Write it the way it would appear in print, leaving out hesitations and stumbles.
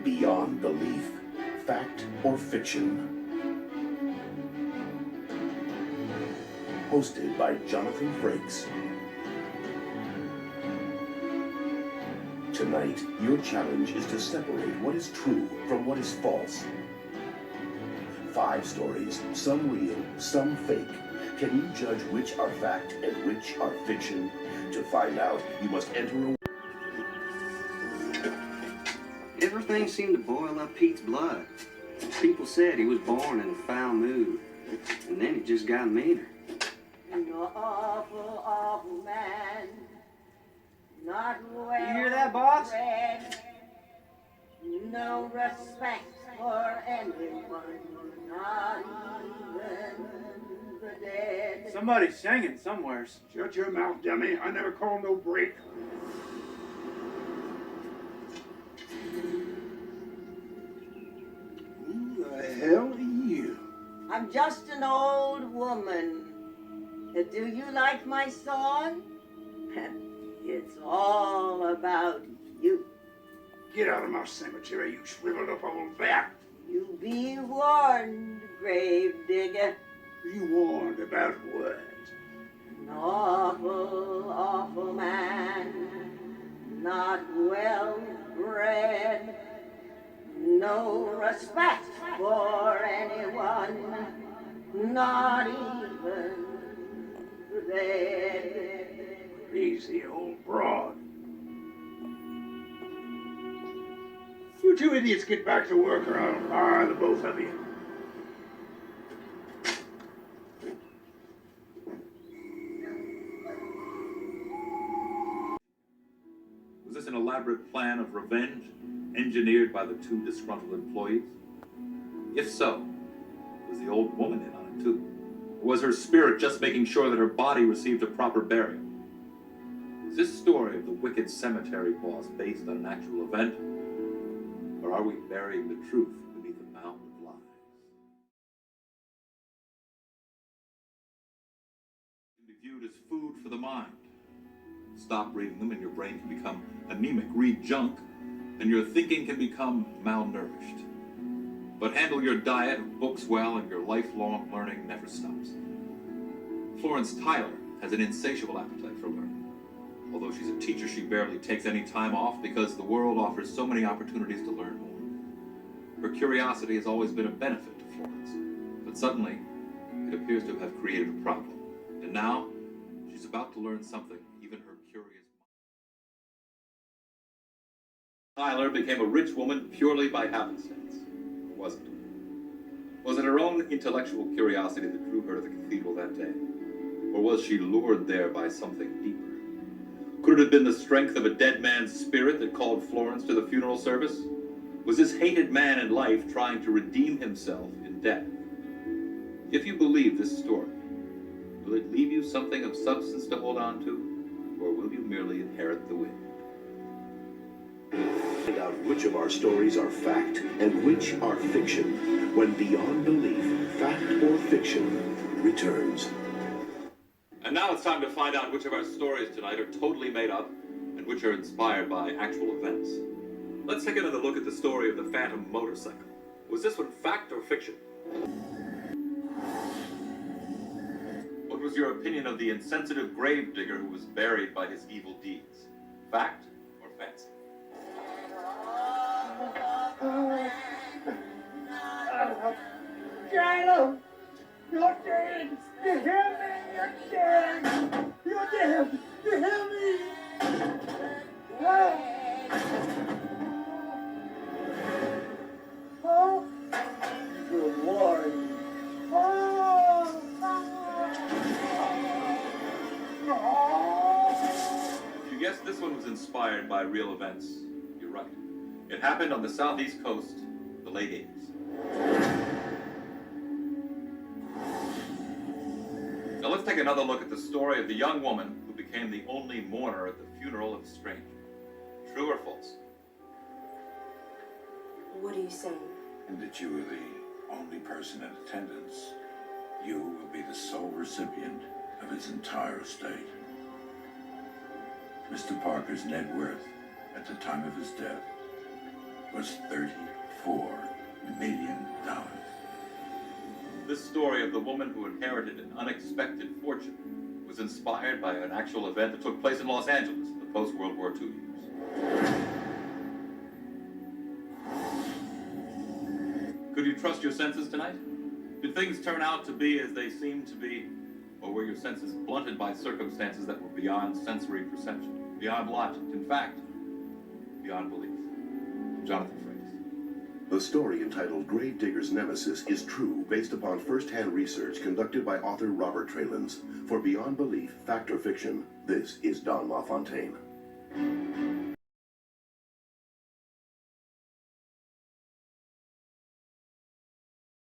Beyond belief, fact or fiction. Hosted by Jonathan Frakes. Tonight, your challenge is to separate what is true from what is false. 5 stories, some real, some fake. Can you judge which are fact and which are fiction? To find out, you must enter a... Everything seemed to boil up Pete's blood. People said he was born in a foul mood, and then it just got meaner. An awful, awful man, not well. You hear that, boss? Read, no respect for anyone, not even the dead. Somebody's singing somewheres. Shut your mouth, dummy. I never call no break. Who the hell are you? I'm just an old woman. Do you like my song? It's all about you. Get out of my cemetery, you shriveled up old bat. You be warned, gravedigger. You warned about what? An awful, awful man, not well bred, no respect for anyone, not even the dead. Easy, old broad. You 2 idiots get back to work or I'll fire the both of you. Was this an elaborate plan of revenge, engineered by the 2 disgruntled employees? If so, was the old woman in on it too? Or was her spirit just making sure that her body received a proper burial? Is this story of the wicked cemetery boss based on an actual event? Or are we burying the truth beneath a mound of lies? It can be viewed as food for the mind. Stop reading them and your brain can become anemic. Read junk and your thinking can become malnourished. But handle your diet of books well and your lifelong learning never stops. Florence Tyler has an insatiable appetite for learning. Although she's a teacher, she barely takes any time off because the world offers so many opportunities to learn more. Her curiosity has always been a benefit to Florence, but suddenly it appears to have created a problem. And now she's about to learn something even her curious mind. Tyler became a rich woman purely by happenstance, or was it? Was it her own intellectual curiosity that drew her to the cathedral that day? Or was she lured there by something deeper? Could it have been the strength of a dead man's spirit that called Florence to the funeral service? Was this hated man in life trying to redeem himself in death? If you believe this story, will it leave you something of substance to hold on to, or will you merely inherit the wind? Find out which of our stories are fact and which are fiction when Beyond Belief, Fact or Fiction returns. And now it's time to find out which of our stories tonight are totally made up and which are inspired by actual events. Let's take another look at the story of the Phantom motorcycle. Was this one fact or fiction? What was your opinion of the insensitive gravedigger who was buried by his evil deeds? Fact or fancy? Shiloh! You're dead! You hear me? You're dead! You're dead! You hear me? Oh! Good Lord. If you guessed this one was inspired by real events, you're right. It happened on the southeast coast, the late 80s. Now let's take another look at the story of the young woman who became the only mourner at the funeral of a stranger. True or false? What are you saying? And that you were the only person in attendance. You will be the sole recipient of his entire estate. Mr. Parker's net worth at the time of his death was $34 million. This story of the woman who inherited an unexpected fortune was inspired by an actual event that took place in Los Angeles in the post-World War II years. Could you trust your senses tonight? Did things turn out to be as they seemed to be? Or were your senses blunted by circumstances that were beyond sensory perception, beyond logic, in fact, beyond belief? Jonathan Frakes. The story entitled Gravedigger's Nemesis is true, based upon first-hand research conducted by author Robert Tralins. For Beyond Belief, Fact or Fiction, this is Don LaFontaine.